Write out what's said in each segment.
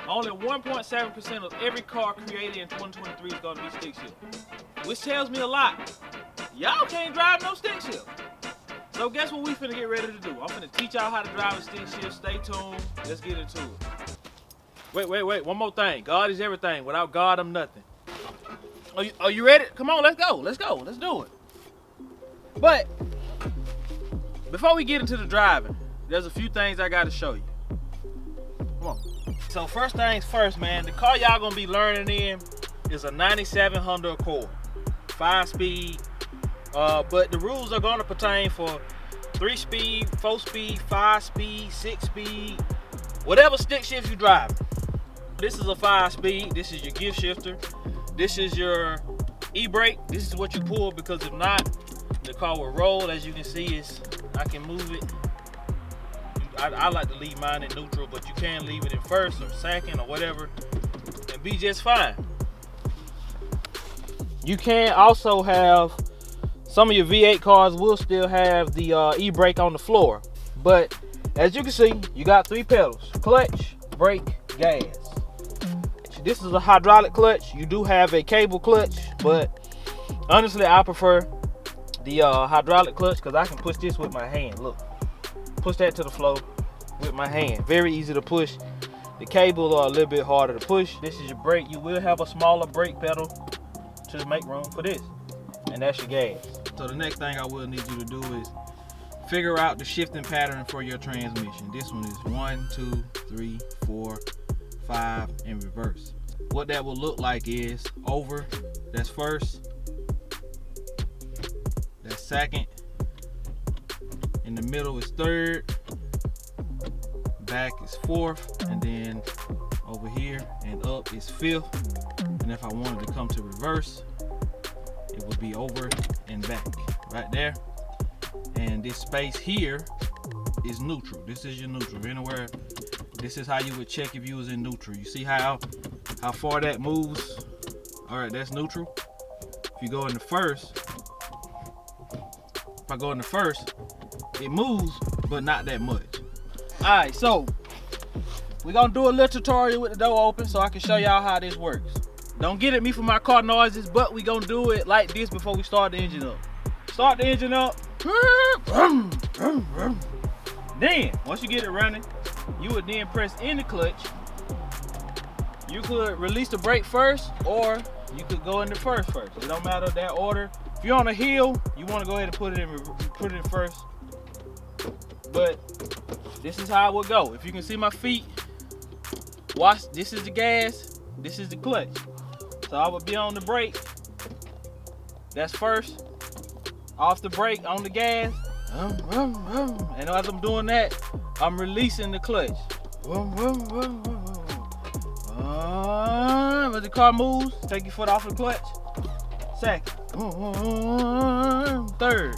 Only 1.7% of every car created in 2023 is gonna be stick shift, which tells me a lot. Y'all can't drive no stick shift. So guess what we finna get ready to do? I'm finna teach y'all how to drive a stick shift. Stay tuned. Let's get into it. Wait. One more thing. God is everything. Without God, I'm nothing. Are you ready? Come on, let's go. Let's do it. But before we get into the driving, there's a few things I gotta show you. Come on. So first things first, man, the car y'all gonna be learning in is a 97 Honda Accord, 5-speed. But the rules are gonna pertain for 3-speed, 4-speed, 5-speed, 6-speed, whatever stick shift you drive. This is a 5-speed. This is your gear shifter. This is your e-brake. This is what you pull, because if not, the car will roll. As you can see, I can move it. I like to leave mine in neutral, but you can leave it in first or second or whatever and be just fine. You can also have, some of your V8 cars will still have the e-brake on the floor, but as you can see, you got 3 pedals: clutch, brake, gas. This is a hydraulic clutch. You do have a cable clutch, but honestly I prefer the hydraulic clutch because I can push this with my hand. Look, push that to the floor with my hand. Very easy to push. The cable are a little bit harder to push. This is your brake. You will have a smaller brake pedal to make room for this, and that's your gas. So the next thing I will need you to do is figure out the shifting pattern for your transmission. This one is 1, 2, 3, 4, 5, and reverse. What that will look like is over, that's first, that's second, in the middle is third, back is fourth, and then over here and up is fifth. And if I wanted to come to reverse, it would be over and back right there. And this space here is neutral. This is your neutral. Anywhere, this is how you would check if you was in neutral. You see how far that moves? All right, that's neutral. If you go in the first, if I go in the first, it moves, but not that much. All right, so we're gonna do a little tutorial with the door open so I can show y'all how this works. Don't get at me for my car noises, but we gonna do it like this before we start the engine up. Start the engine up. Then, once you get it running, you would then press in the clutch. You could release the brake first, or you could go in the first. It don't matter that order. If you're on a hill, you want to go ahead and put it in first. But this is how it would go. If you can see my feet, watch. This is the gas. This is the clutch. So I would be on the brake. That's first. Off the brake, on the gas. And as I'm doing that, I'm releasing the clutch. As the car moves, take your foot off the clutch. Second. Third.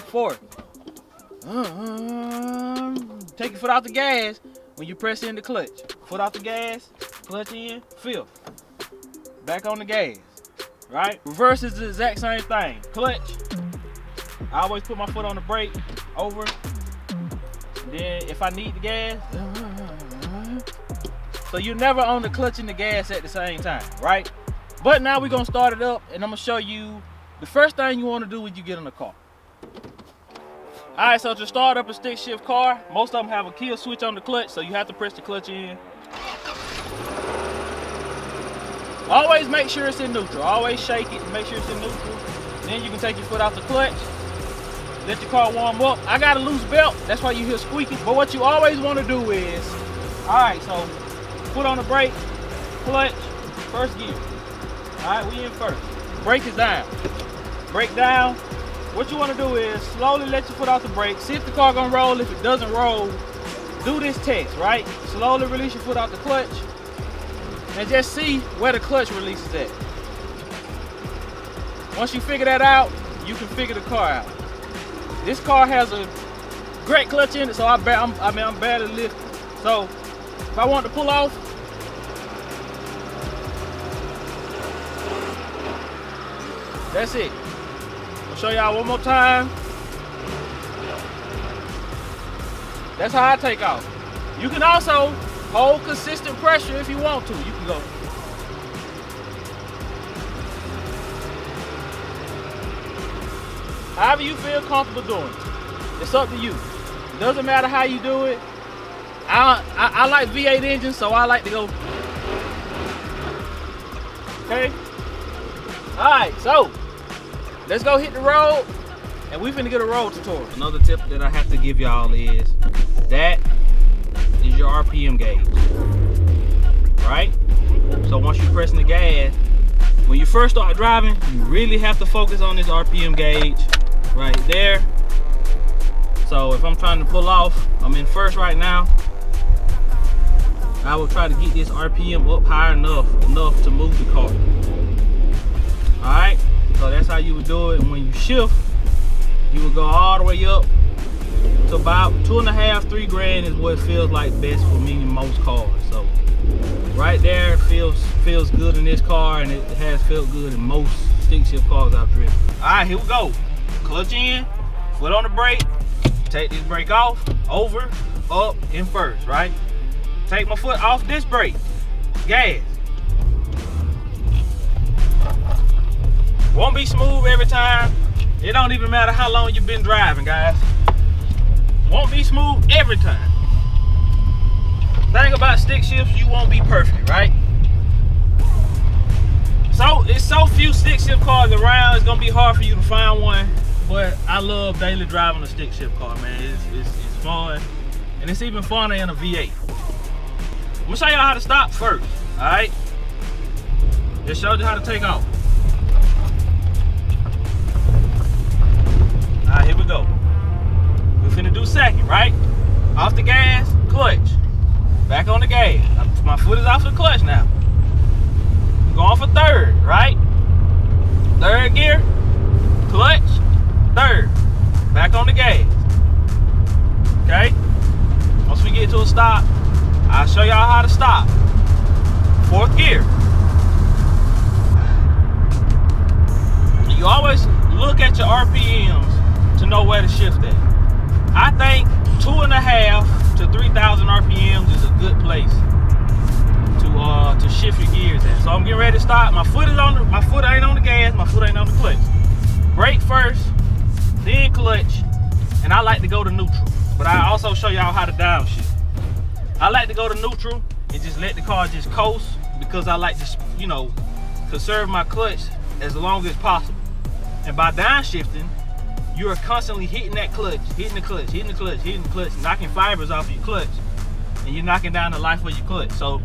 Fourth. Take your foot off the gas when you press in the clutch. Foot off the gas, clutch in, fifth. Back on the gas. Right? Reverse is the exact same thing. Clutch. I always put my foot on the brake, over. And then if I need the gas, so you're never on the clutch and the gas at the same time, right? But now we're gonna start it up, and I'm gonna show you the first thing you want to do when you get in the car. All right, so to start up a stick shift car, most of them have a kill switch on the clutch, so you have to press the clutch in. Always make sure it's in neutral. Always shake it and make sure it's in neutral. Then you can take your foot off the clutch, let your car warm up. I got a loose belt, that's why you hear squeaking. But what you always want to do is, all right, so foot on the brake, clutch, first gear. All right, we in first. Brake is down. Brake down. What you want to do is slowly let your foot off the brake. See if the car gonna roll. If it doesn't roll, do this test, right? Slowly release your foot off the clutch and just see where the clutch release is at. Once you figure that out, you can figure the car out. This car has a great clutch in it, so I'm barely lifting. So if I want to pull off, that's it. I'll show y'all one more time. That's how I take off. You can also hold consistent pressure if you want to. You can go. However you feel comfortable doing it. It's up to you. It doesn't matter how you do it. I like V8 engines, so I like to go. Okay. All right, so let's go hit the road, and we finna get a road tutorial. Another tip that I have to give y'all is that is your RPM gauge, right? So once you're pressing the gas, when you first start driving, you really have to focus on this RPM gauge right there. So if I'm trying to pull off, I'm in first right now. I will try to get this RPM up high enough to move the car. All right, so that's how you would do it. And when you shift, you would go all the way up to about 2.5, 3 grand is what feels like best for me in most cars. So right there, it feels good in this car, and it has felt good in most stick shift cars I've driven. All right, here we go. Clutch in, foot on the brake, take this brake off, over, up, in first, right? Take my foot off this brake, gas. Won't be smooth every time. It don't even matter how long you've been driving, guys. Won't be smooth every time. Thing about stick shifts, you won't be perfect, right? So it's so few stick shift cars around, it's gonna be hard for you to find one. But I love daily driving a stick shift car, man. It's fun, and it's even funner in a V8. I'm gonna show y'all how to stop first, all right? Just showed you how to take off. All right, here we go. We're finna do second, right? Off the gas, clutch. Back on the gas. My foot is off the clutch now. We're going for third, right? Third gear, clutch, third. Back on the gas. Okay? Once we get to a stop, I'll show y'all how to stop. Fourth gear. You always look at your RPMs to know where to shift at. I think 2.5 to 3,000 RPMs is a good place to shift your gears at. So I'm getting ready to stop. My foot ain't on the gas, my foot ain't on the clutch. Brake first, then clutch, and I like to go to neutral. But I also show y'all how to downshift. I like to go to neutral and just let the car just coast, because I like to, you know, conserve my clutch as long as possible. And by downshifting, you are constantly hitting that clutch, hitting the clutch, hitting the clutch, hitting the clutch, knocking fibers off your clutch, and you're knocking down the life of your clutch. So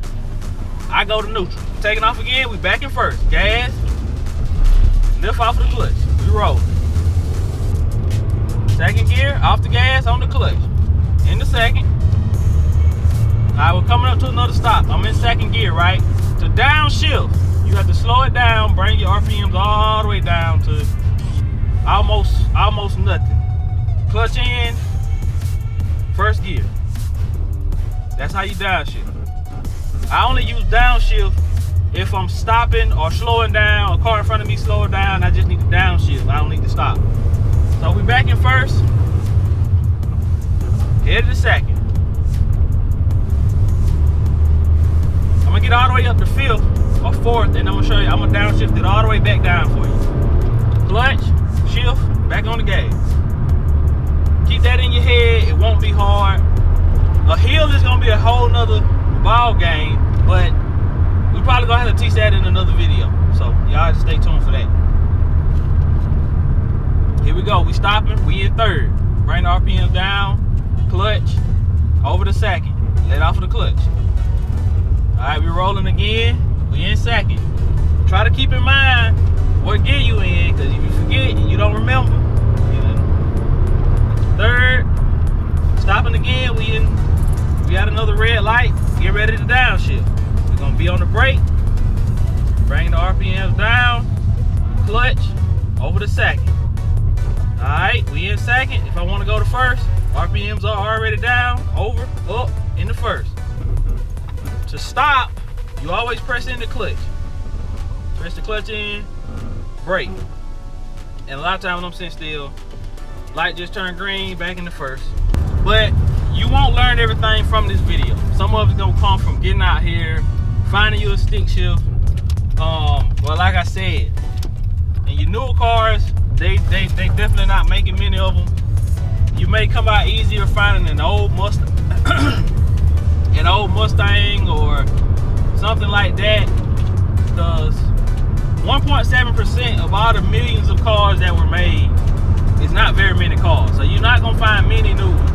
I go to neutral. Taking off again, we back in first. Gas, lift off of the clutch, we roll. Second gear, off the gas, on the clutch. In the second. All right, we're coming up to another stop. I'm in second gear, right? To downshift, you have to slow it down, bring your RPMs all the way down to almost nothing. Clutch in, first gear. That's how you downshift. I only use downshift if I'm stopping or slowing down, a car in front of me slowing down, I just need to downshift. I don't need to stop. So we back in first, headed to second. I'm gonna get all the way up to fifth or fourth, and I'm gonna show you, I'm gonna downshift it all the way back down for you. Clutch, shift, back on the gas. Keep that in your head, it won't be hard. A hill is gonna be a whole nother ball game, but we probably gonna have to teach that in another video. So y'all just stay tuned for that. Here we go, we stopping, we in third. Bring the RPM down, clutch, over the second. Let off of the clutch. All right, we're rolling again, we in second. Try to keep in mind what gear you in, because if you forget, you don't remember. Third, stopping again, we got another red light, get ready to downshift. We're gonna be on the brake, bring the RPMs down, clutch, over the second. All right, we in second. If I wanna go to first, RPMs are already down, over, up, in the first. To stop, you always press in the clutch. Press the clutch in, brake. And a lot of times when I'm sitting still, light just turned green, back in the first. But you won't learn everything from this video. Some of it's gonna come from getting out here, finding you a stick shift. Well, like I said, in your newer cars, they definitely not making many of them. You may come out easier finding an old Mustang, or something like that, because 1.7% of all the millions of cars that were made is not very many cars. So you're not gonna find many new ones.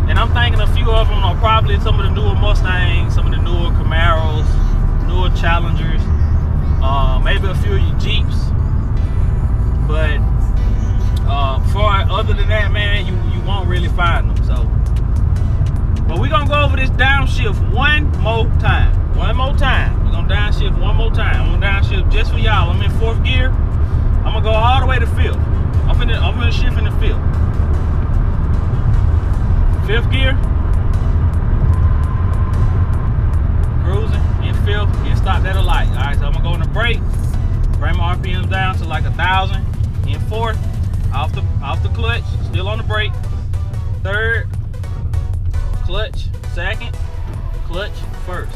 And I'm thinking a few of them are probably some of the newer Mustangs, some of the newer Camaros, newer Challengers, maybe a few of your Jeeps. But other than that, man, you won't really find them. So, but we're gonna go over this downshift one more time. We're gonna downshift one more time. I'm gonna downshift just for y'all. I'm in 4th gear. I'm gonna go all the way to 5th. I'm gonna shift in the 5th. 5th gear. Cruising in 5th. Get stopped at a light. All right, so I'm gonna go in the brake. Bring my RPMs down to like 1,000. In 4th. Off the clutch. Still on the brake. 3rd. Clutch. 2nd. Clutch. 1st.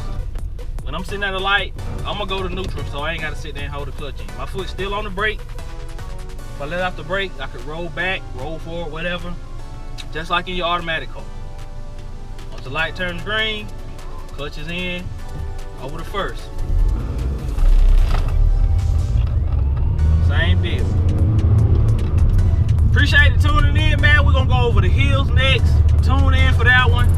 When I'm sitting at a light, I'm gonna go to neutral, so I ain't gotta sit there and hold the clutch in. My foot's still on the brake. If I let off the brake, I could roll back, roll forward, whatever. Just like in your automatic car. Once the light turns green, clutch is in, over to 1st. Same deal. Appreciate you tuning in, man. We're gonna go over the hills next. Tune in for that one.